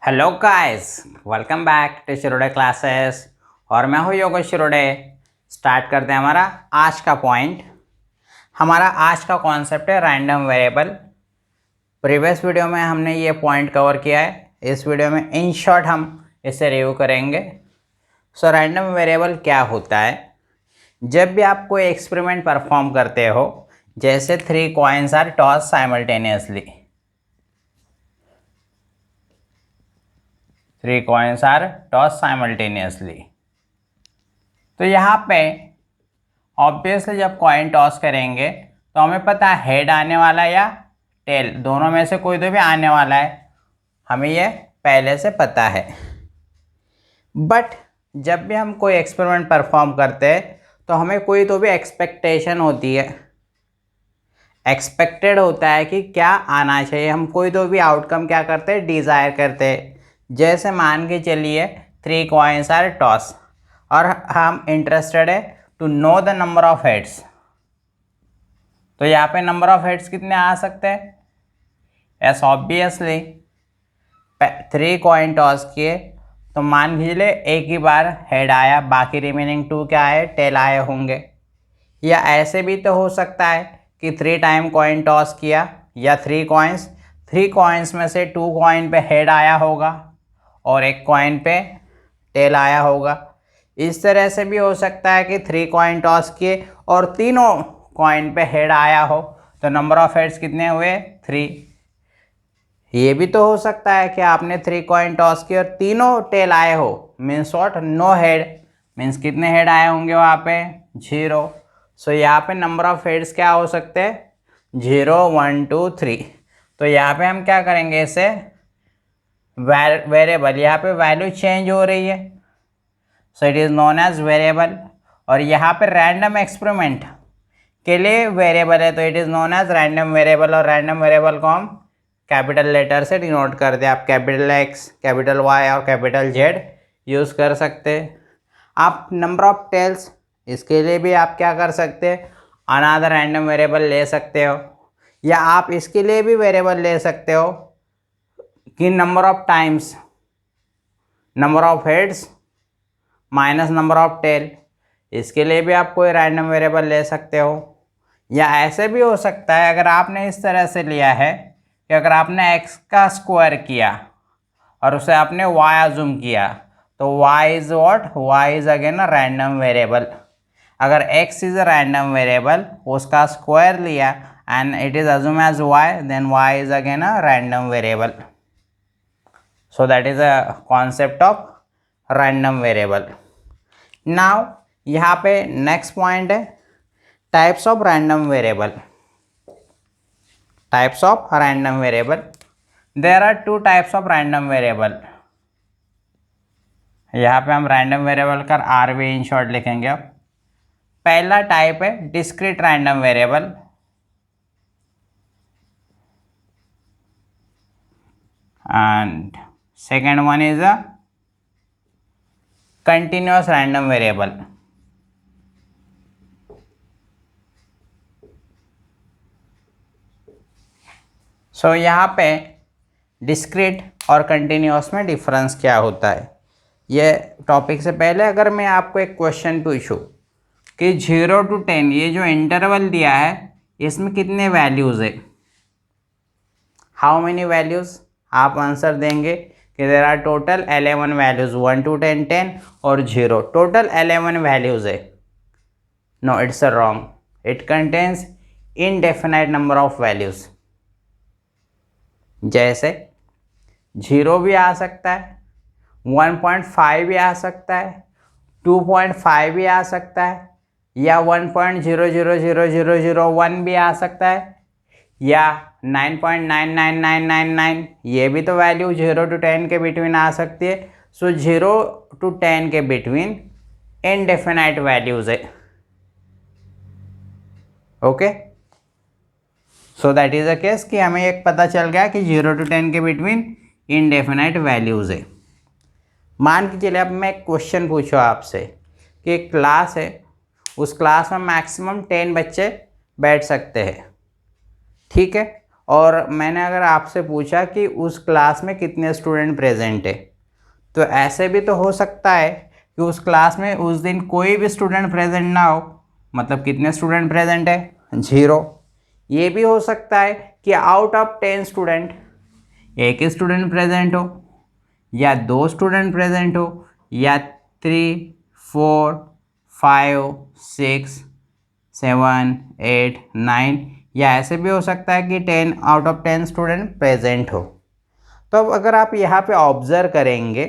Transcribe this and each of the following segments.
Hello guys, welcome back to Shirode classes. और मैं हूँ योगेश शिरोडे। स्टार्ट करते हैं हमारा आज का पॉइंट। हमारा आज का कॉन्सेप्ट है रैंडम वेरिएबल। प्रीवियस वीडियो में हमने ये पॉइंट कवर किया है। इस वीडियो में इन शॉर्ट हम इसे रिव्यू करेंगे। सो रैंडम वेरिएबल क्या होता है? जब भी आप कोई एक्सपेरिमेंट परफॉर्म करते हो, जैसे 3 coins are toss simultaneously, 3 coins are tossed simultaneously। तो यहाँ पे ऑब्वियसली जब कॉइन टॉस करेंगे तो हमें पता है हेड आने वाला है या टेल, दोनों में से कोई तो भी आने वाला है, हमें ये पहले से पता है। बट जब भी हम कोई एक्सपेरिमेंट परफॉर्म करते हैं तो हमें कोई तो भी एक्सपेक्टेशन होती है, एक्सपेक्टेड होता है कि क्या आना चाहिए। हम कोई तो भी आउटकम क्या करते हैं, डिज़ायर करते हैं। जैसे मान के चलिए 3 कॉइन्स आर टॉस और हम इंटरेस्टेड है to know the number of heads. तो यहाँ पे नंबर ऑफ हेड्स कितने आ सकते हैं? एस ऑब्वियसली 3 कॉइन टॉस किए तो मान लीजिए एक ही बार हेड आया, बाकी रिमेनिंग 2 क्या आए, टेल आए होंगे। या ऐसे भी तो हो सकता है कि 3 टाइम कॉइन टॉस किया या 3 कॉइन्स में से 2 कॉइन पे हेड आया होगा और 1 कॉइन पे टेल आया होगा। इस तरह से भी हो सकता है कि 3 कॉइन टॉस किए और तीनों कॉइन पे हेड आया हो, तो नंबर ऑफ हेड्स कितने हुए, 3। ये भी तो हो सकता है कि आपने 3 कॉइन टॉस किए और तीनों टेल आए हो, means what, no head, means कितने हेड आए होंगे वहाँ पे, 0। सो यहाँ पे नंबर ऑफ हेड्स क्या हो सकते हैं, 0 1 2 3। तो यहाँ पे हम क्या करेंगे, इसे वेरिएबल, यहाँ पे वैल्यू चेंज हो रही है, so it is known as variable. और यहाँ पे रैंडम एक्सपेरिमेंट के लिए वेरिएबल है, तो it is known as random variable. और रैंडम वेरिएबल को हम कैपिटल लेटर से डिनोट करते हैं। आप कैपिटल X, कैपिटल Y और कैपिटल Z यूज़ कर सकते हैं। आप नंबर ऑफ टेल्स, इसके लिए भी आप क्या कर सकते हैं, अनदर रैंडम वेरिएबल ले सकते हो। या आप इसके लिए भी वेरिएबल ले सकते हो कि number of times, number of heads minus number of tail, इसके लिए भी आप कोई रैंडम वेरिएबल ले सकते हो। या ऐसे भी हो सकता है, अगर आपने इस तरह से लिया है कि अगर आपने x का स्क्वायर किया और उसे आपने y अज्यूम किया, तो y is what, y is again a random variable. अगर x is a random variable, उसका स्क्वायर लिया and it is assume as y, then y is again a random variable. So that is a concept of random variable. Now यहाँ पे next point है types of random variable. Types of random variable, there are 2 types of random variable. यहाँ पे हम random variable का RV इन short लिखेंगे। अब पहला टाइप है discrete random variable and second one is a continuous random variable. So यहाँ पे डिस्क्रीट और कंटिन्यूअस में डिफरेंस क्या होता है, ये टॉपिक से पहले अगर मैं आपको एक क्वेश्चन पूछूं कि 0 to 10 ये जो इंटरवल दिया है, इसमें कितने वैल्यूज़ है, हाउ मेनी वैल्यूज़, आप आंसर देंगे कि there are total 11 values, 1 to 10 10 और 0, टोटल 11 वैल्यूज़ है। No, it's a wrong, it contains indefinite number of values. जैसे 0 भी आ सकता है, 1.5 भी आ सकता है, 2.5 भी आ सकता है, या 1.000001 भी आ सकता है, या 9.99999, ये भी तो वैल्यू 0 to 10 के बिटवीन आ सकती है। सो 0 to 10 के बिटवीन इनडेफिनाइट वैल्यूज़ है। Okay, so that is a case कि हमें एक पता चल गया कि 0 to 10 के बिटवीन इनडेफिनाइट वैल्यूज़ है। मान के चलिए अब मैं एक क्वेश्चन पूछूँ आपसे कि एक क्लास है, उस क्लास में मैक्सिमम 10 बच्चे बैठ सकते हैं, ठीक है, और मैंने अगर आपसे पूछा कि उस क्लास में कितने स्टूडेंट प्रेजेंट है, तो ऐसे भी तो हो सकता है कि उस क्लास में उस दिन कोई भी स्टूडेंट प्रेजेंट ना हो, मतलब कितने स्टूडेंट प्रेजेंट है, 0। ये भी हो सकता है कि आउट ऑफ 10 स्टूडेंट एक स्टूडेंट प्रेजेंट हो, या 2 स्टूडेंट प्रेजेंट हो, या 3, 4, 5, 6, 7, 8, 9, या ऐसे भी हो सकता है कि 10 आउट ऑफ 10 स्टूडेंट प्रेजेंट हो। तो अब अगर आप यहाँ पे ऑब्जर्व करेंगे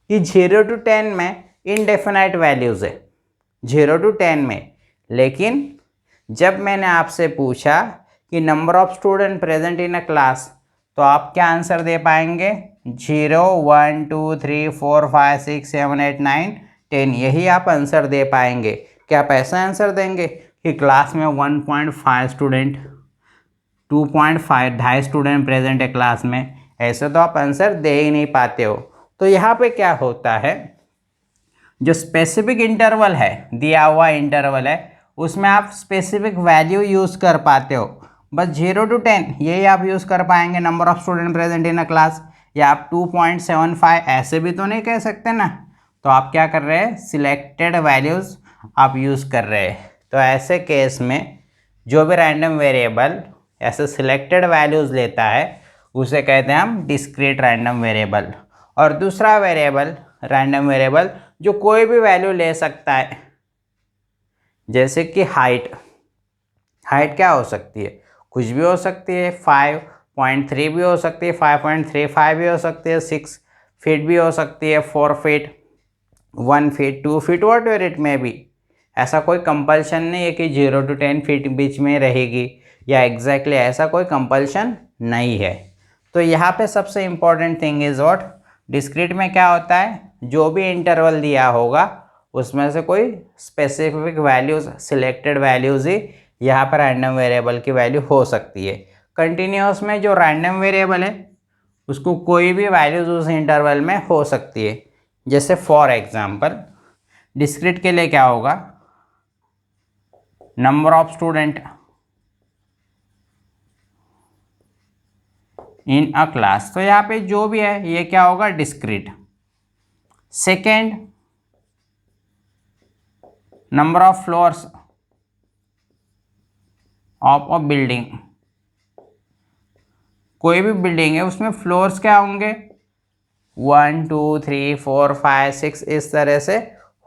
कि 0 to 10 में इनडेफिनाइट वैल्यूज़ है, 0 to 10 में, लेकिन जब मैंने आपसे पूछा कि number of student present in a class, तो आप क्या आंसर दे पाएंगे, 0, 1, 2, 3, 4, 5, 6, 7, 8, 9, 10, यही आप आंसर दे पाएंगे। क्या आप ऐसा आंसर देंगे कि क्लास में 1.5 स्टूडेंट, 2.5 ढाई स्टूडेंट प्रेजेंट है क्लास में? ऐसे तो आप आंसर दे ही नहीं पाते हो। तो यहाँ पे क्या होता है, जो स्पेसिफिक इंटरवल है, दिया हुआ इंटरवल है, उसमें आप स्पेसिफिक वैल्यू यूज़ कर पाते हो। बस 0 to 10 यही आप यूज़ कर पाएंगे number of student present in a class, या आप 2.75 ऐसे भी तो नहीं कह सकते ना। तो आप क्या कर रहे हैं, सिलेक्टेड वैल्यूज़ आप यूज़ कर रहे हैं। तो ऐसे केस में जो भी रैंडम वेरिएबल ऐसे सिलेक्टेड वैल्यूज़ लेता है उसे कहते हैं हम डिस्क्रीट रैंडम वेरिएबल। और दूसरा वेरिएबल रैंडम वेरिएबल जो कोई भी वैल्यू ले सकता है, जैसे कि हाइट। हाइट क्या हो सकती है, कुछ भी हो सकती है, 5.3 भी हो सकती है, 5.35 भी हो सकती है, 6 फीट भी हो सकती है, 4 feet, 1 feet, 2 feet, what ever it में भी। ऐसा कोई कंपल्शन नहीं है कि 0 to 10 फीट बीच में रहेगी, या एग्जैक्टली ऐसा कोई कंपल्शन नहीं है। तो यहाँ पे सबसे important thing is what, discrete में क्या होता है, जो भी इंटरवल दिया होगा उसमें से कोई स्पेसिफिक वैल्यूज़, सिलेक्टेड वैल्यूज़ ही यहाँ पर रैंडम वेरिएबल की वैल्यू हो सकती है। कंटिन्यूअस में जो रैंडम वेरिएबल है उसको कोई भी वैल्यूज़ उस इंटरवल में हो सकती है। जैसे फॉर एग्जांपल डिस्क्रीट के लिए क्या होगा, number of student in a class, तो यहाँ पे जो भी है ये क्या होगा, discrete. Second, number of floors of a building, कोई भी बिल्डिंग है उसमें फ्लोर्स क्या होंगे, 1, 2, 3, 4, 5, 6 इस तरह से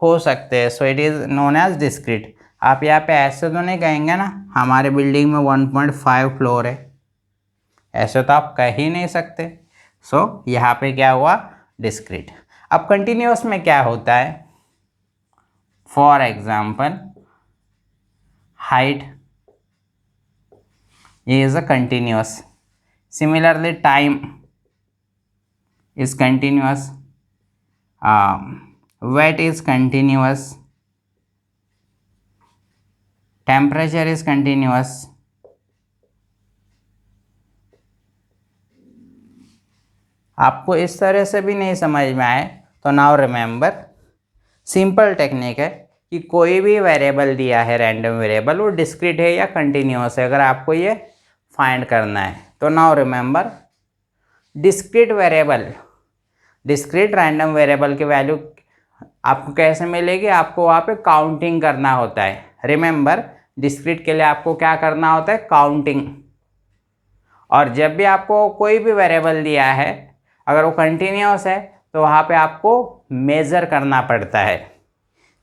हो सकते हैं। So it is known as discrete. आप यहाँ पे ऐसे तो नहीं कहेंगे ना हमारे बिल्डिंग में 1.5 फ्लोर है, ऐसे तो आप कह ही नहीं सकते। सो यहाँ पे क्या हुआ, डिस्क्रीट। अब कंटिन्यूअस में क्या होता है, for example height is a continuous, similarly time is continuous, weight is continuous, temperature is continuous, आपको इस तरह से भी नहीं समझ में आए तो नाउ रिमेंबर, सिंपल टेक्निक है कि कोई भी वेरिएबल दिया है रैंडम वेरिएबल, वो डिस्क्रीट है या कंटिन्यूअस है, अगर आपको ये फाइंड करना है। तो now remember, discrete variable, discrete random variable की वैल्यू आपको कैसे मिलेगी, आपको वहाँ पे काउंटिंग करना होता है। रिमेंबर, डिस्क्रीट के लिए आपको क्या करना होता है, काउंटिंग। और जब भी आपको कोई भी वेरिएबल दिया है अगर वो कंटिन्यूअस है तो वहाँ पे आपको मेज़र करना पड़ता है।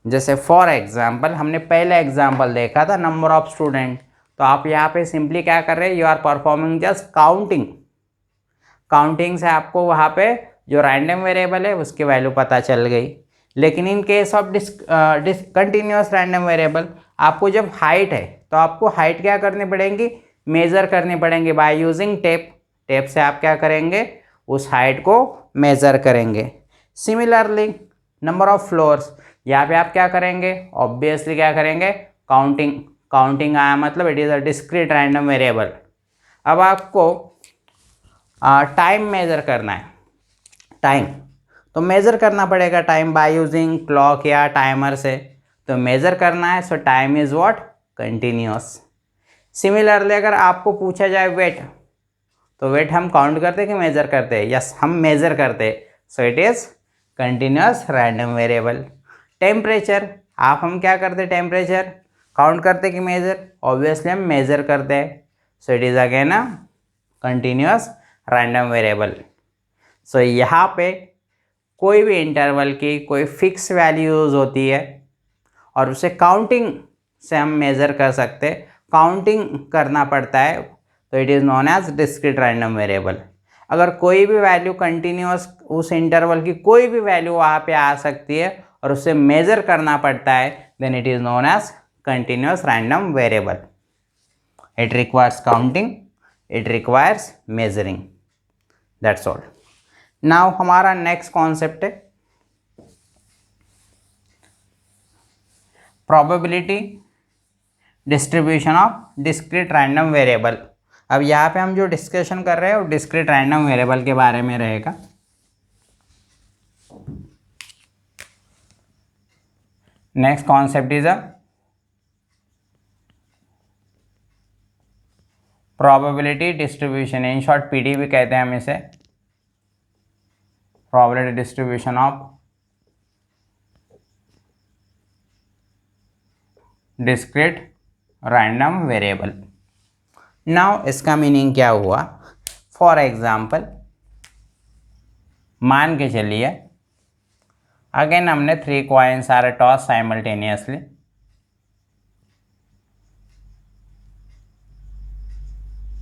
जैसे फॉर एग्जांपल हमने पहले एग्जांपल देखा था नंबर ऑफ स्टूडेंट, तो आप यहाँ पे सिंपली क्या कर रहे हैं, you are performing just counting. Counting से आपको वहाँ पे जो रैंडम वेरिएबल है उसकी वैल्यू पता चल गई। लेकिन in case of continuous random variable, आपको जब हाइट है तो आपको हाइट क्या करनी पड़ेगी, मेज़र करनी पड़ेंगे बाय यूजिंग टेप। टेप से आप क्या करेंगे, उस हाइट को मेज़र करेंगे। सिमिलरली नंबर ऑफ फ्लोर्स, यहाँ पे आप क्या करेंगे, ऑब्वियसली क्या करेंगे, काउंटिंग। काउंटिंग आया मतलब it is a discrete random variable. अब आपको टाइम मेज़र करना है, टाइम तो मेज़र करना पड़ेगा टाइम बाय यूजिंग क्लॉक या टाइमर से। तो मेज़र करना है, सो time is what, continuous. Similarly अगर आपको पूछा जाए वेट, तो वेट हम काउंट करते कि मेजर करते हैं? यस, हम मेजर करते हैं, so it is continuous random variable. Temperature, आप हम क्या करते, टेम्परेचर काउंट करते कि मेजर? ऑब्वियसली हम मेजर करते हैं, so it is again a continuous random variable. So यहाँ पे कोई भी इंटरवल की कोई फिक्स वैल्यूज होती है और उसे काउंटिंग से हम मेज़र कर सकते, काउंटिंग करना पड़ता है, तो it is known as discrete random variable. अगर कोई भी वैल्यू कंटिन्यूस, उस इंटरवल की कोई भी वैल्यू वहाँ पे आ सकती है और उसे मेज़र करना पड़ता है, then it is known as continuous random variable. It requires counting, it requires measuring, that's all. Now हमारा नेक्स्ट कॉन्सेप्ट है probability distribution of discrete random variable. अब यहाँ पे हम जो डिस्कशन कर रहे हैं वो डिस्क्रीट रैंडम वेरिएबल के बारे में रहेगा। Next concept is a probability distribution, in short PD भी कहते हैं हम इसे, probability distribution of discrete random variable. Now इसका मीनिंग क्या हुआ? फॉर एग्जाम्पल मान के चलिए अगेन हमने 3 कॉइन्स आर टॉस साइमल्टेनियसली,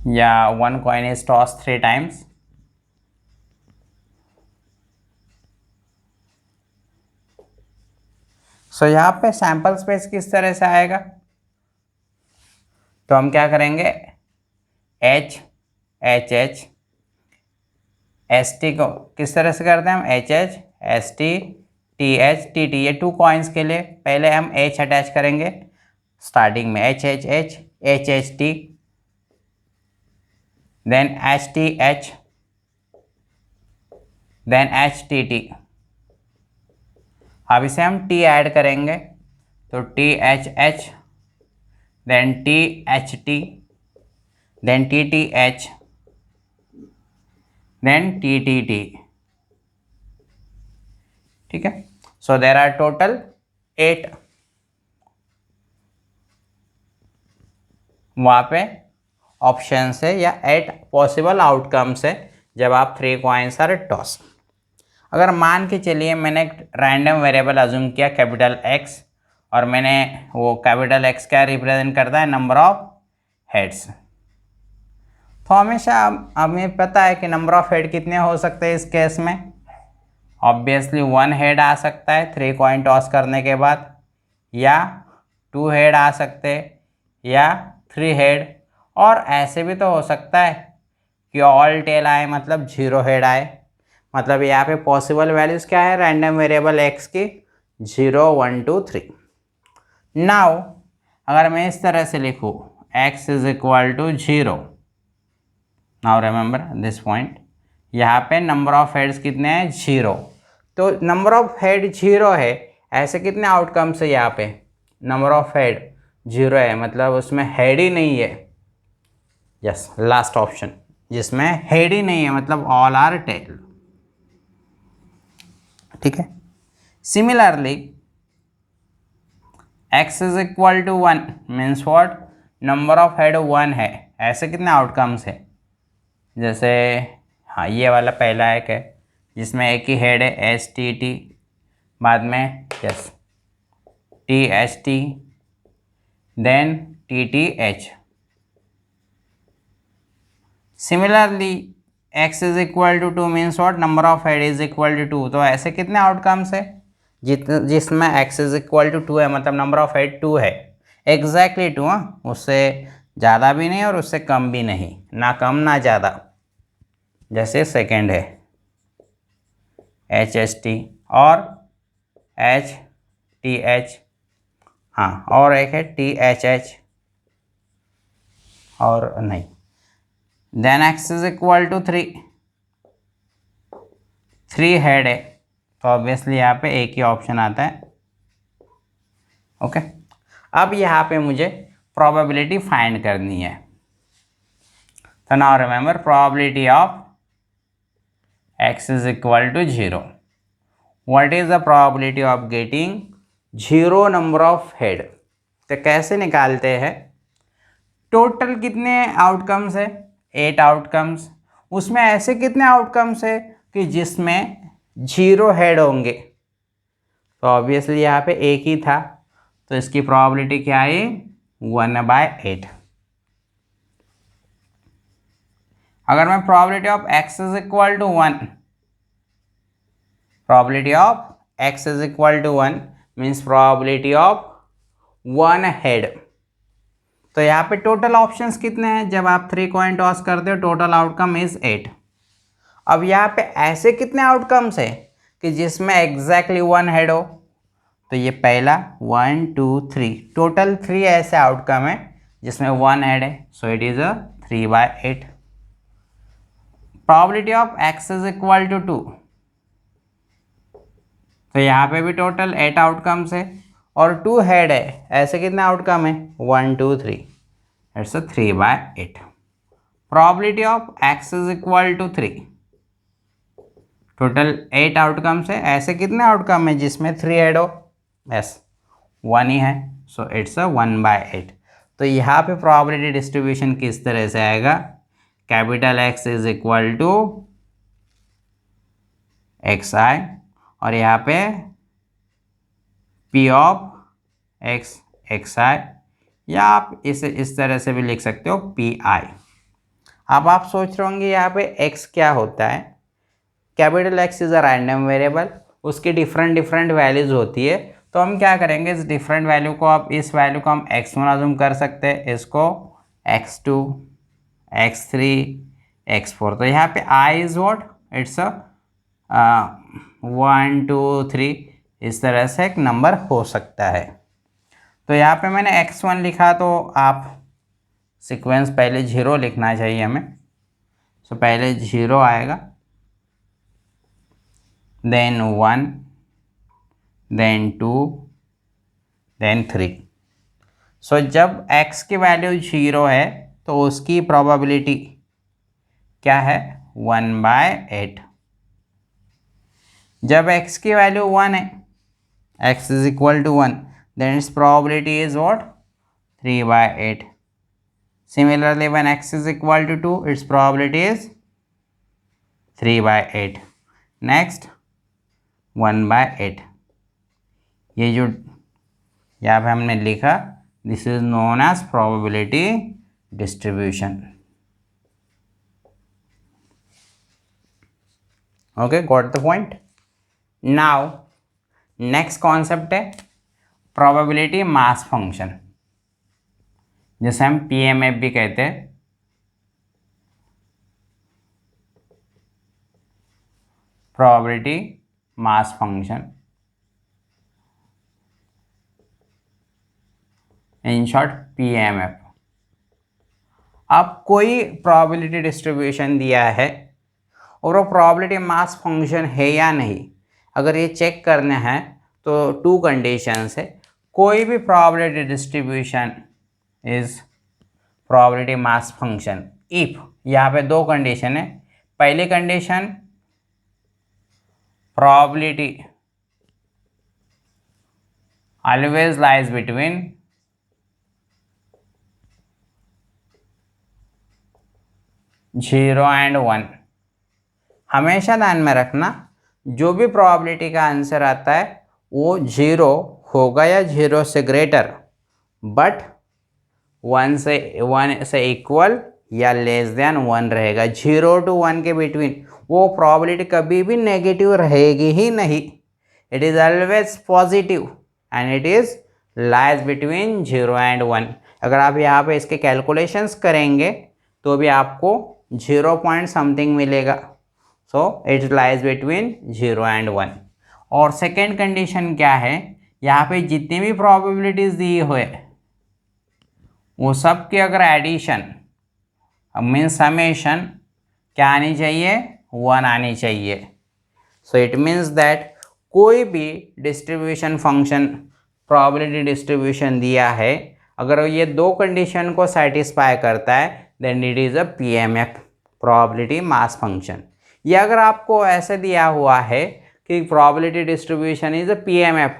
या 1 कॉइन इज टॉस 3 टाइम्स, सो यहाँ पे सैंपल स्पेस किस तरह से आएगा? तो हम क्या करेंगे, H H H S T को किस तरह से करते हैं हम? H H S T T H T T, ये 2 कॉइन्स के लिए पहले हम एच अटैच करेंगे स्टार्टिंग में, H H H H H T, then H T H, then H T T. अब इसे हम टी ऐड करेंगे तो T H H, then T H T, then T T H, then T T T. ठीक है, सो there are total 8 वहाँ पे option है या 8 पॉसिबल आउटकम्स है जब आप 3 कॉइन्स आर टॉस। अगर मान के चलिए मैंने एक रैंडम वेरिएबल अज्यूम किया कैपिटल एक्स, और मैंने वो कैपिटल एक्स क्या रिप्रेजेंट करता है? Number of heads. तो हमेशा हमें पता है कि नंबर ऑफ हेड कितने हो सकते हैं इस केस में? ऑब्वियसली 1 हेड आ सकता है 3 कॉइन टॉस करने के बाद, या 2 हेड आ सकते हैं, या 3 हेड, और ऐसे भी तो हो सकता है कि ऑल टेल आए, मतलब 0 हेड आए। मतलब यहाँ पे पॉसिबल वैल्यूज़ क्या है रैंडम वेरिएबल एक्स की? 0 1 2 3। नाउ अगर मैं इस तरह से लिखूँ x is equal to 0, now remember this point, यहाँ पे नंबर ऑफ हेड्स कितने हैं? 0। तो नंबर ऑफ हेड 0 है, ऐसे कितने आउटकम्स है यहाँ पे? नंबर ऑफ हेड 0 है, मतलब उसमें हेड ही नहीं है। यस, लास्ट ऑप्शन जिसमें हेड ही नहीं है, मतलब ऑल आर टेल। ठीक है, similarly x is equal to 1 means what? Number of head 1 है, ऐसे कितने आउटकम्स है? जैसे हाँ, ये वाला पहला एक है जिसमें एक ही हेड है एस टी टी, बाद में yes T H T, then T T H. Similarly x is equal to 2 means what? Number of head is equal to 2, तो ऐसे कितने आउटकम्स है जिसमें x इज इक्वल टू 2 है, मतलब नंबर ऑफ हेड 2 है, एग्जैक्टली 2, हाँ, उससे ज़्यादा भी नहीं और उससे कम भी नहीं, ना कम ना ज़्यादा। जैसे सेकेंड है एच एच टी और एच टी एच, हाँ, और एक है टी एच एच, और नहीं, then x is equal to 3 head है, तो ऑब्वियसली यहाँ पे एक ही ऑप्शन आता है। ओके, अब यहाँ पे मुझे प्रोबेबिलिटी फाइंड करनी है। तो now remember probability of x is equal to 0। What is the probability of getting 0 number of head? तो कैसे निकालते हैं? टोटल कितने आउटकम्स है? 8 आउटकम्स। उसमें ऐसे कितने आउटकम्स है कि जिसमें 0 हेड होंगे? तो ऑब्वियसली यहाँ पे एक ही था, तो इसकी प्रोबेबिलिटी क्या है? 1/8। अगर मैं probability of x is equal to 1, probability of x is equal to 1 means probability of 1 head. तो यहाँ पे टोटल ऑप्शंस कितने हैं? जब आप 3 कॉइन टॉस करते हो टोटल आउटकम इज 8। अब यहाँ पे ऐसे कितने आउटकम्स है कि जिसमें एग्जैक्टली 1 हेड हो? तो ये पहला 1 2 3 टोटल 3 ऐसे आउटकम है जिसमें 1 हेड है, so it is a 3/8। Probability of x is equal to 2, तो यहाँ पे भी टोटल 8 आउटकम्स है और 2 हेड है। ऐसे कितने आउटकम है? 1 2 3, it's a 3/8। Probability of x is equal to 3, total 8 outcomes है। ऐसे कितने आउटकम है जिसमें 3 हेड हो? यस, 1 ही है, सो इट्स अ 1/8। तो यहाँ पे प्रोबेबिलिटी डिस्ट्रीब्यूशन किस तरह से आएगा? Capital X is equal to xi और यहाँ पे P ऑफ x xi, या आप इसे इस तरह से भी लिख सकते हो PI। अब आप सोच रहे होंगे यहाँ पे x क्या होता है? Capital X is a random variable, उसकी डिफरेंट वैल्यूज होती है। तो हम क्या करेंगे, इस डिफरेंट वैल्यू को, आप इस वैल्यू को हम x1 अज्यूम कर सकते हैं, इसको x2 x3 x4। तो यहाँ पे I is what? It's a 1 2 3, इस तरह से एक नंबर हो सकता है। तो यहाँ पे मैंने x1 लिखा, तो आप सीक्वेंस पहले 0 लिखना चाहिए हमें। सो पहले 0 आएगा, देन 1, देन 2, देन 3। सो जब x की वैल्यू 0 है तो उसकी प्रोबेबिलिटी क्या है? 1/8। जब x की वैल्यू 1 है, x is equal to 1, then it's probability is what? 3/8। Similarly, when x is equal to 2, its probability is 3/8. Next 1/8। ये जो यहाँ पे हमने लिखा, this is known as probability distribution. Okay, got the point. Now next concept है probability mass function, जिसे हम PMF भी कहते हैं। Probability mass function, in short PMF। अब कोई प्रोबेबिलिटी डिस्ट्रीब्यूशन दिया है और वो प्रोबेबिलिटी मास फंक्शन है या नहीं, अगर ये चेक करना है तो 2 कंडीशंस है। कोई भी probability distribution is probability mass function if, यहाँ पे 2 कंडीशन है। पहली condition, probability always lies between 0 and 1। हमेशा ध्यान में रखना, जो भी प्रोबेबिलिटी का आंसर आता है वो 0 होगा या 0 से ग्रेटर, बट 1 से इक्वल या लेस देन 1 रहेगा। 0 to 1 के बिटवीन वो प्रोबेबिलिटी कभी भी नेगेटिव रहेगी ही नहीं। It is always positive and it is lies between 0 and 1। अगर आप यहाँ पे इसके कैलकुलेशंस करेंगे तो भी आपको 0 पॉइंट समथिंग मिलेगा। So it lies between 0 and 1। और सेकेंड कंडीशन क्या है, यहाँ पे जितनी भी प्रोबेबिलिटीज़ दी हुए वो सब की अगर एडिशन मीन्स समेशन क्या आनी चाहिए? 1 आनी चाहिए। सो इट मीन्स दैट कोई भी डिस्ट्रीब्यूशन फंक्शन प्रोबेबिलिटी डिस्ट्रीब्यूशन दिया है, अगर ये दो कंडीशन को सेटिस्फाई करता है then it is a PMF, probability mass function. ये अगर आपको ऐसे दिया हुआ है कि probability distribution is a PMF,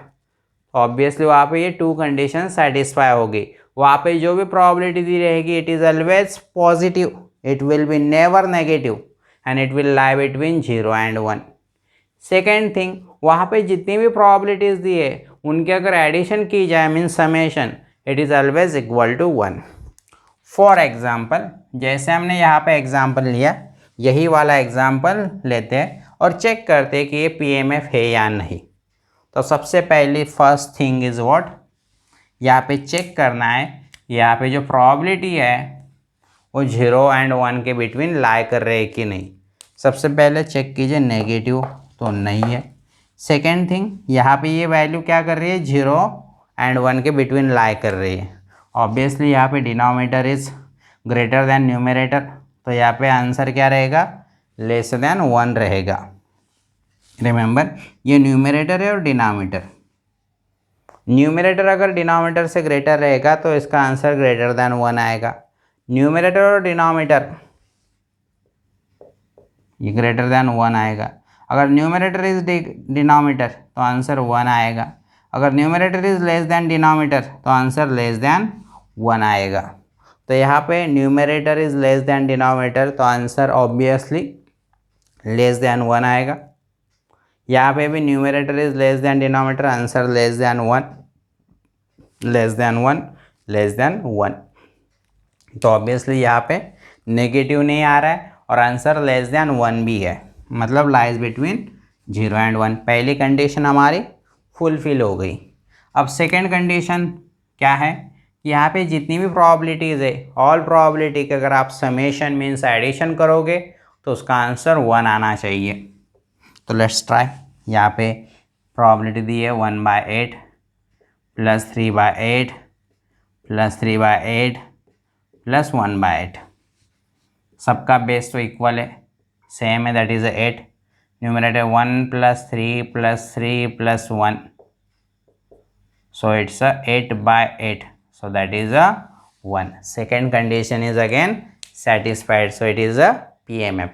obviously वहाँ पे ये टू कंडीशन सेटिस्फाई होगी। वहाँ पे जो भी प्रोबेबिलिटी दी रहेगी it is always positive, it will be never negative and it will lie between 0 and 1। Second thing, वहाँ पे जितनी भी प्रोबेबिलिटीज़ दी है उनके अगर एडिशन की जाए mean summation, it is always equal to 1। For example, जैसे हमने यहाँ पे एग्जाम्पल लिया, यही वाला एग्जाम्पल लेते हैं और चेक करते हैं कि ये पीएमएफ है या नहीं। तो सबसे पहली फर्स्ट थिंग इज़ व्हाट, यहाँ पे चेक करना है यहाँ पे जो प्रोबेबिलिटी है वो 0 एंड 1 के बिटवीन लाई कर रहे हैं कि नहीं। सबसे पहले चेक कीजिए, नेगेटिव तो नहीं है। सेकेंड थिंग, यहाँ पे ये वैल्यू क्या कर रही है, 0 एंड 1 के बिटवीन लाई कर रही है। ऑब्वियसली यहाँ पे denominator is greater than numerator, तो यहाँ पे आंसर क्या रहेगा, लेस देन 1 रहेगा। रिमेंबर, ये न्यूमरेटर है और डिनोमिनेटर, न्यूमरेटर अगर डिनोमिनेटर से ग्रेटर रहेगा तो इसका आंसर ग्रेटर देन 1 आएगा। न्यूमरेटर और डिनोमिनेटर ये ग्रेटर देन 1 आएगा। अगर न्यूमरेटर इज डिनोमिनेटर तो आंसर 1 आएगा। अगर numerator is less than denominator तो आंसर लेस देन 1 आएगा। तो यहाँ पे numerator is less than denominator तो आंसर ऑब्वियसली लेस देन 1 आएगा। यहाँ पे भी numerator is less than denominator, answer less than 1, less than 1, less than 1। तो ऑब्वियसली यहाँ पे नेगेटिव नहीं आ रहा है और आंसर लेस देन 1 भी है, मतलब लाइज बिटवीन 0 एंड 1। पहली कंडीशन हमारी फुलफिल हो गई। अब सेकेंड कंडीशन क्या है, यहाँ पे जितनी भी प्रोबेबिलिटीज़ है ऑल प्रोबेबिलिटी के अगर आप समेशन मीन्स एडिशन करोगे तो उसका आंसर 1 आना चाहिए। तो लेट्स ट्राई। यहाँ पे प्रोबेबिलिटी दी है 1/8 प्लस 3/8 प्लस 3/8 प्लस 1/8। सबका बेस तो इक्वल है, सेम है, that is 8। Numerator 1 plus 3 plus 3 plus 1, so it's a 8/8, so that is a 1. Second condition is again satisfied, so it is a PMF.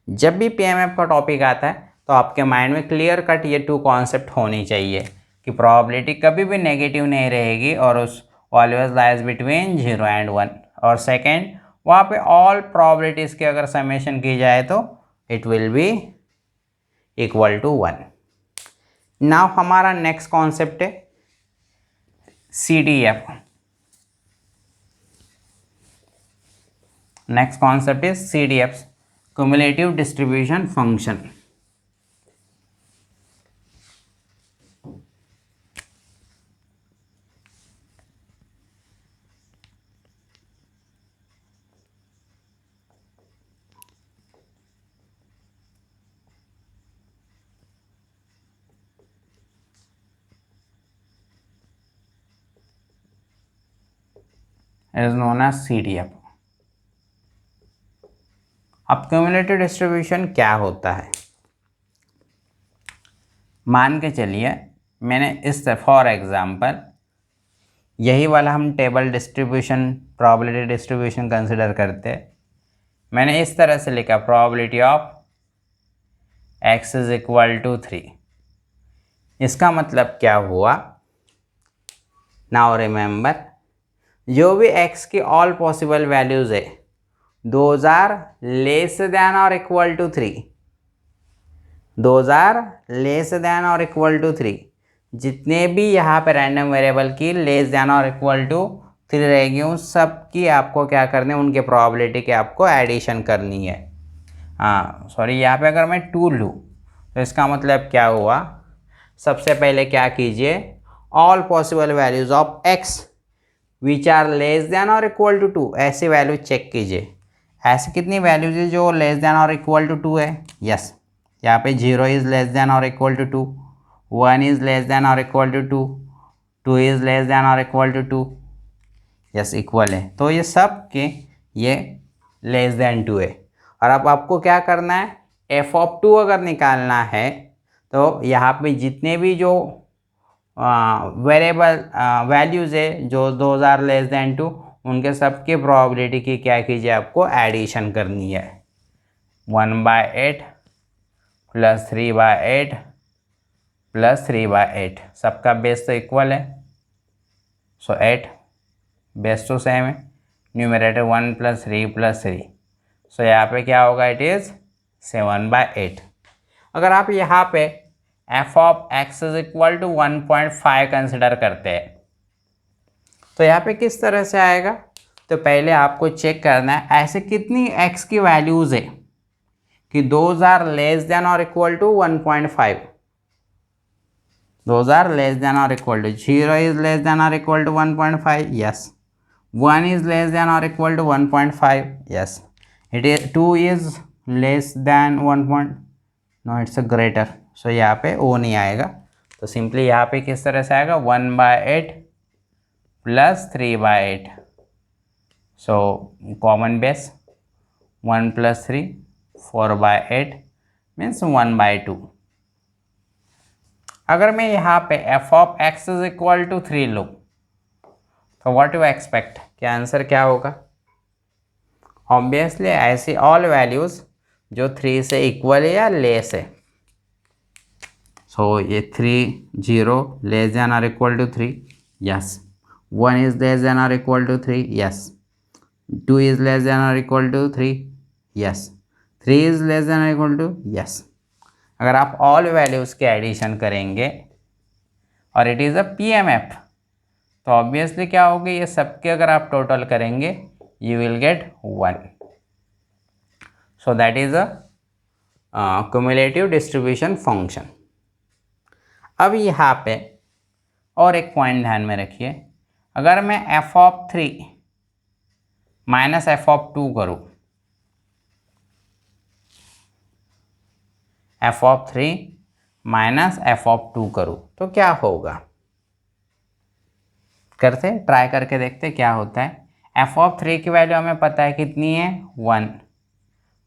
जब भी PMF का topic आता है तो आपके माइंड में क्लियर कट ये टू कॉन्सेप्ट होनी चाहिए कि प्रोबेबिलिटी कभी भी नेगेटिव नहीं रहेगी और उस ऑलवेज लाइज बिटवीन 0 एंड 1। और सेकेंड, वहाँ पे ऑल प्रोबेबिलिटीज़ की अगर समेशन की जाए तो it will be equal to 1। Now हमारा नेक्स्ट कॉन्सेप्ट है CDF. Next concept is CDF, cumulative distribution function. Is known as CDF. अब क्यूमुलेटिव डिस्ट्रीब्यूशन क्या होता है, मान के चलिए मैंने इस फॉर एग्जांपल यही वाला हम table distribution probability distribution consider करते हैं। मैंने इस तरह से लिखा probability of x is equal to 3। इसका मतलब क्या हुआ, नाउ रिमेंबर, जो भी x की ऑल पॉसिबल वैल्यूज़ है दोज आर लेस देन और equal to 3, those are less than और इक्वल टू 3। जितने भी यहाँ पे रैंडम वेरिएबल की लेस देन और इक्वल टू 3 रहेगी उन सब की आपको क्या करनी है, उनके प्रोबेबिलिटी की आपको एडिशन करनी है। हाँ सॉरी, यहाँ पे अगर मैं 2 लूँ तो इसका मतलब क्या हुआ, सबसे पहले क्या कीजिए, all possible values of x which are less than और इक्वल टू 2 ऐसी वैल्यू चेक कीजिए। ऐसी कितनी वैल्यूज है जो लेस देन और इक्वल टू 2 है, यस यहाँ पे 0 इज़ लेस देन और equal to 2, 1 is less than और equal to 2, 2 is less than और इक्वल टू 2, यस इक्वल है। तो ये सब के ये लेस देन 2 है। और अब आपको क्या करना है, f of 2 अगर निकालना है तो यहाँ पे जितने भी जो वेरिएबल वैल्यूज़ है जो 2 उनके सब की प्रोबेबिलिटी की क्या कीजिए, आपको एडिशन करनी है। 1/8 + 3/8 + 3/8 सबका बेस तो इक्वल है, सो 8 बेस तो सेम है, न्यूमरेटर 1 + 3 + 3, सो यहाँ पे क्या होगा, इट इज़ 7/8। अगर आप यहाँ पे f(x) = 1.5 कंसिडर करते हैं तो यहाँ पे किस तरह से आएगा, तो पहले आपको चेक करना है ऐसे कितनी x की वैल्यूज़ है कि दोज आर लेस देन और equal to 1.5, those are less than और equal to 0 is less than और equal to 1.5, yes 1 is less than or equal to 1.5, yes it is 2 is less than 1. No, it's a greater, so यहाँ पे ओ नहीं आएगा, तो simply यहाँ पे किस तरह से आएगा, 1/8 + 3/8, सो कॉमन बेस 1 + 3 4/8 मीन्स 1/2। अगर मैं यहाँ पे f(x) = 3 लूँ तो व्हाट यू एक्सपेक्ट, क्या आंसर क्या होगा, ऑब्वियसली ऐसी ऑल वैल्यूज़ जो 3 से इक्वल है या लेस है, सो ये 3 0 लेस देन और equal to 3, yes 1 is less than और equal to 3, yes 2 is less than और equal to 3, yes 3 is less than और इक्वल टू, यस। अगर आप ऑल वैल्यूज़ के एडिशन करेंगे और इट इज़ अ PMF, तो ऑब्वियसली क्या होगी, ये सबके अगर आप टोटल करेंगे you will get 1, so that is a cumulative distribution function. अब यहाँ पे और एक पॉइंट ध्यान में रखिए, अगर मैं f(3) - f(2) करूँ, f(3) - f(2) करूँ तो क्या होगा, करते ट्राई करके देखते क्या होता है। f(3) की वैल्यू हमें पता है कितनी है, 1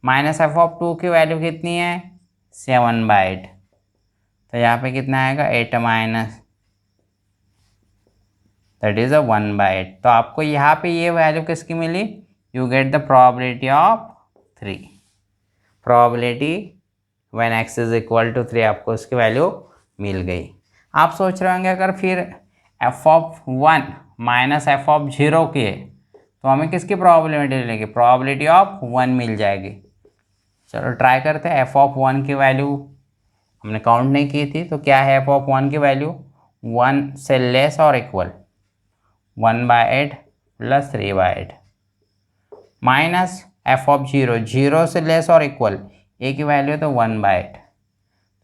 माइनस f(2) की वैल्यू कितनी है, 7/8, तो यहाँ पे कितना आएगा, 8 माइनस दैट इज 1/8। तो आपको यहाँ पे ये वैल्यू किसकी मिली, you get the probability of 3, probability when x is equal to 3 आपको इसकी वैल्यू मिल गई। आप सोच रहे होंगे अगर फिर f(1) - f(0) की है तो हमें किसकी प्रोबेबिलिटी मिलेगी, प्रोबेबिलिटी ऑफ 1 मिल जाएगी। चलो ट्राई करते हैं, f(1) की वैल्यू हमने काउंट नहीं की थी, तो क्या है f(1) की वैल्यू, 1 से लेस और इक्वल 1/8 + 3/8 माइनस f(0), 0 से लेस और इक्वल, a की वैल्यू तो 1/8,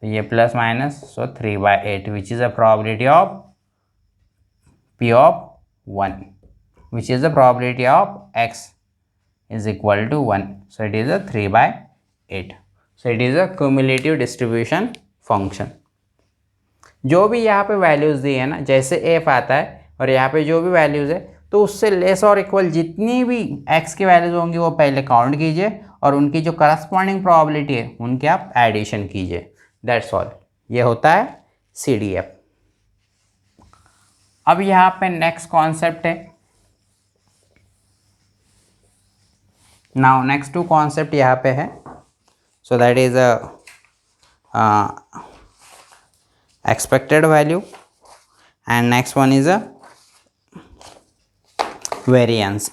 तो ये plus minus, so 3/8 which is a probability of p of 1, which is the probability of x is equal to 1, so it is a 3/8, so it is a cumulative distribution function। जो भी यहाँ पे values दी है ना, जैसे f आता है और यहाँ पे जो भी वैल्यूज़ है तो उससे लेस और इक्वल जितनी भी x की वैल्यूज़ होंगी वो पहले काउंट कीजिए और उनकी जो करस्पॉन्डिंग प्रोबेबिलिटी है उनके आप एडिशन कीजिए, दैट्स ऑल। ये होता है CDF। अब यहाँ पे नेक्स्ट कॉन्सेप्ट है, नाउ नेक्स्ट 2 कॉन्सेप्ट यहाँ पे है, सो that is a expected value and next one is a variance.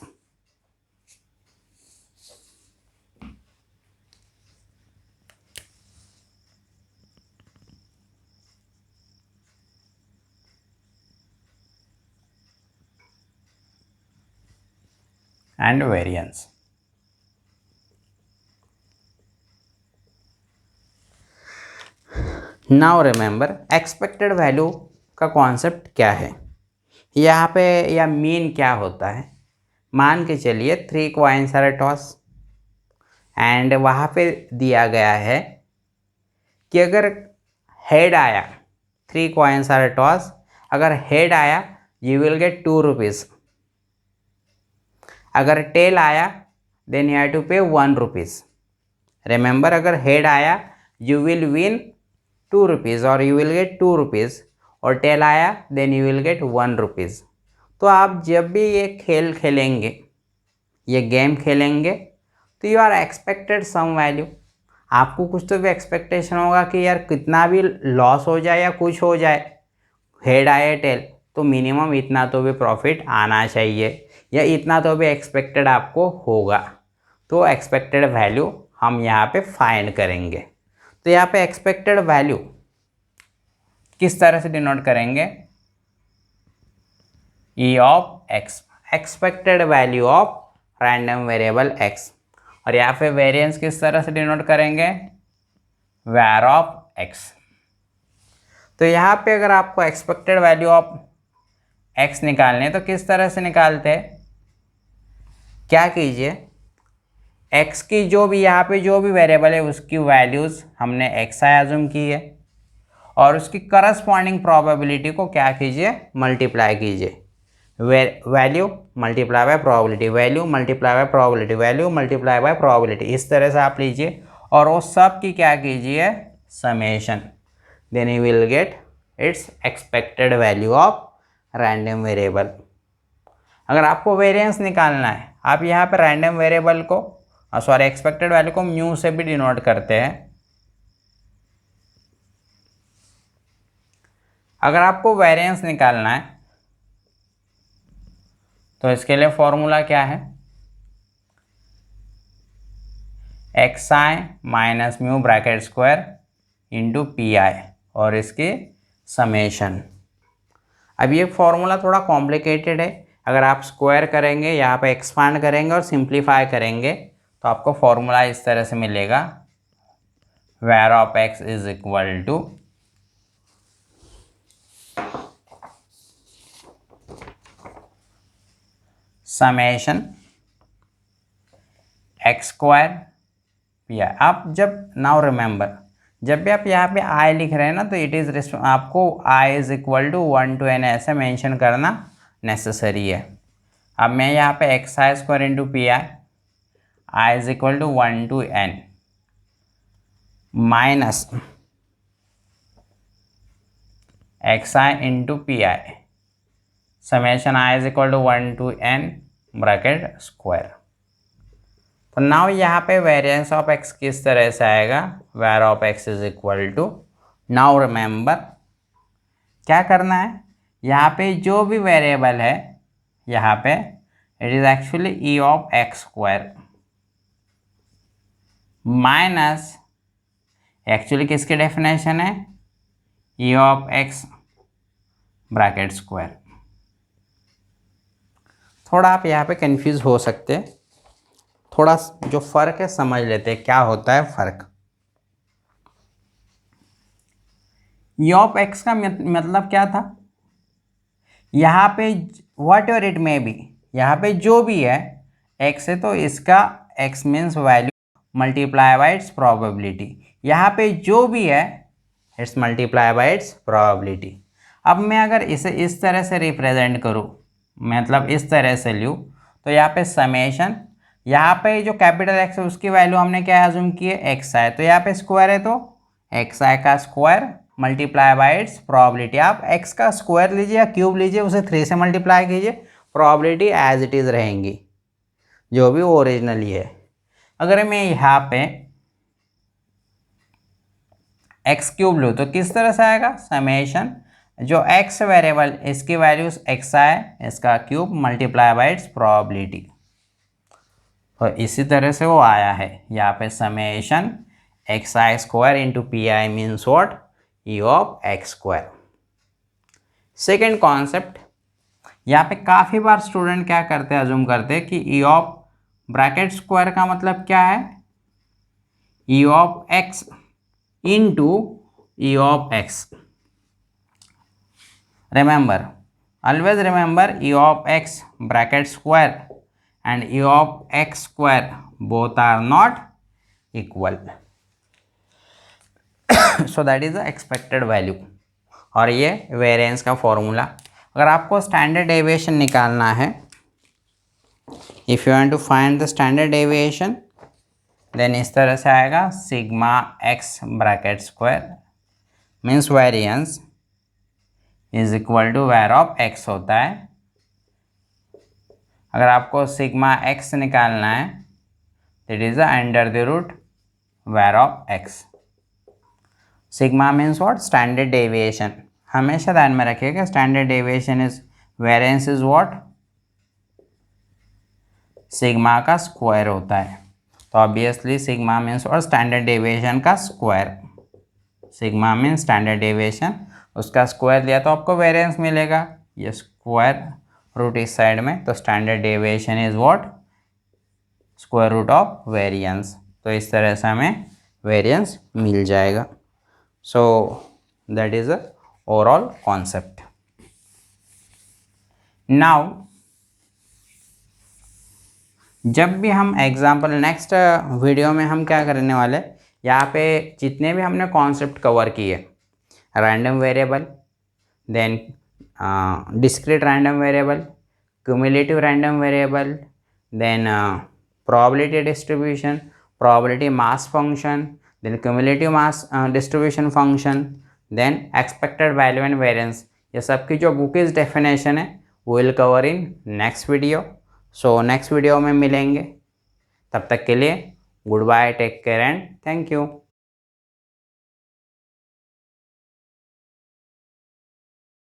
and variance। Now remember expected value का कॉन्सेप्ट क्या है, यहाँ पे या मीन क्या होता है, मान के चलिए 3 कॉइन्स आर टॉस एंड वहाँ पे दिया गया है कि अगर हेड आया, 3 कॉइन्स आर टॉस, अगर हेड आया यू विल गेट 2 रुपीज़, अगर टेल आया then you have to pay 1 rupees. Remember अगर हेड आया यू विल विन 2 रुपीज़ और यू विल गेट 2 रुपीज़, और टेल आया then you will get 1 rupees. तो आप जब भी ये खेल खेलेंगे, ये गेम खेलेंगे, तो you are expected some value. आपको कुछ तो भी एक्सपेक्टेशन होगा कि यार कितना भी लॉस हो जाए या कुछ हो जाए, हेड आए टेल, तो मिनिमम इतना तो भी प्रॉफिट आना चाहिए या इतना तो भी एक्सपेक्टेड आपको होगा। तो एक्सपेक्टेड वैल्यू हम यहाँ पे फाइंड करेंगे। तो यहाँ पे एक्सपेक्टेड वैल्यू किस तरह से डिनोट करेंगे? ई of x, expected value of random variable x. और यहाँ पे वेरिएंस किस तरह से डिनोट करेंगे? वैर ऑफ एक्स। तो यहाँ पे अगर आपको एक्सपेक्टेड वैल्यू ऑफ एक्स निकालने तो किस तरह से निकालते हैं? क्या कीजिए, एक्स की जो भी यहाँ पे जो भी वेरिएबल है उसकी वैल्यूज़ हमने एक्स आई एज्यूम की है और उसकी करस्पॉन्डिंग प्रोबेबिलिटी को क्या कीजिए? मल्टीप्लाई कीजिए। Value multiply by probability, value multiply by probability, value multiply by probability, इस तरह से आप लीजिए और वो सब की क्या कीजिए? Summation. Then you will get its expected value of random variable. अगर आपको वेरिएंस निकालना है, आप यहाँ पर रैंडम वेरिएबल को सॉरी एक्सपेक्टेड वैल्यू को म्यू से भी डिनोट करते हैं। अगर आपको वेरिएंस निकालना है तो इसके लिए फॉर्मूला क्या है? एक्स आई minus mu bracket square into p आई और इसकी समेशन। अब ये फॉर्मूला थोड़ा कॉम्प्लिकेटेड है, अगर आप स्क्वायर करेंगे, यहाँ पे एक्सपांड करेंगे और सिंप्लीफाई करेंगे तो आपको फॉर्मूला इस तरह से मिलेगा, var of X is equal to summation X square P I. आप जब नाउ रिमेंबर, जब भी आप यहाँ पे आई लिख रहे हैं ना तो इट इज़ आपको i is equal to 1 to n ऐसे मेंशन करना नेसेसरी है। अब मैं यहाँ पे x i square into p i is equal to 1 to n minus x i into p i summation i is equal to 1 to n bracket square. तो now यहाँ पे वेरिएंस ऑफ एक्स किस तरह से आएगा? Var of X is equal to, now remember क्या करना है, यहाँ पे जो भी वेरिएबल है यहाँ पे it is actually E of x square minus, actually किसकी डेफिनेशन है? ई ऑफ एक्स ब्रैकेट स्क्वायर। थोड़ा आप यहाँ पे कंफ्यूज हो सकते हैं, थोड़ा जो फ़र्क है समझ लेते हैं क्या होता है फ़र्क। ई ऑफ एक्स का मतलब क्या था? यहाँ पे what ever it may be, यहाँ पे जो भी है एक्स है तो इसका x means value multiply by it's probability, यहाँ पे जो भी है it's multiply by it's probability. अब मैं अगर इसे इस तरह से रिप्रेजेंट करूँ, मतलब इस तरह से लूँ, तो यहाँ पे समेशन, यहाँ पे जो कैपिटल एक्स है उसकी वैल्यू हमने क्या एज्यूम की है? एक्स आई। तो यहाँ पे स्क्वायर है तो एक्स आई का square multiply by it's probability. आप एक्स का स्क्वायर लीजिए या क्यूब लीजिए, उसे 3 से मल्टीप्लाई कीजिए, प्रोबेबिलिटी एज इट इज़ रहेंगी जो भी ओरिजिनली है। अगर मैं यहाँ पे एक्स क्यूब लूँ तो किस तरह से आएगा? समेशन जो एक्स वेरिएबल इसकी वैल्यूज एक्स आई, इसका cube multiply by it's probability. तो इसी तरह से वो आया है यहाँ पे summation x i square into p I means what? E of x square. Second concept, यहाँ पे काफ़ी बार स्टूडेंट क्या करते हैं, अज्यूम करते हैं कि ई ऑफ ब्रैकेट स्क्वायर का मतलब क्या है? ई of x into E of x. Remember, always remember E of x bracket square and e of x square both are not equal so that is the expected value। और ये variance का formula, अगर आपको standard deviation निकालना है, if you want to find the standard deviation then इस तरह से आएगा, sigma X bracket square means variance is equal to var of X होता है। अगर आपको सिग्मा एक्स निकालना है it is under the root var of X. Sigma means what, standard deviation. हमेशा ध्यान में रखिएगा standard deviation is variance is what, sigma का स्क्वायर होता है। तो ऑब्वियसली सिग्मा मीन्स और स्टैंडर्ड डेविएशन का square, sigma means standard deviation, उसका स्क्वायर दिया तो आपको वेरिएंस मिलेगा। ये स्क्वायर रूट इस साइड में, तो standard deviation is what, square root of variance. तो इस तरह से हमें वेरिएंस मिल जाएगा। So that is a overall concept. नाउ जब भी हम एग्जाम्पल नेक्स्ट वीडियो में हम क्या करने वाले, यहाँ पे जितने भी हमने कॉन्सेप्ट कवर किए, random variable, then discrete random variable, cumulative random variable, then probability distribution, probability mass function, then cumulative mass distribution function, then expected value and variance, ये सब की जो बुक इज डेफिनेशन है वो will cover in next video. So next video में मिलेंगे, तब तक के लिए goodbye, take care and thank you.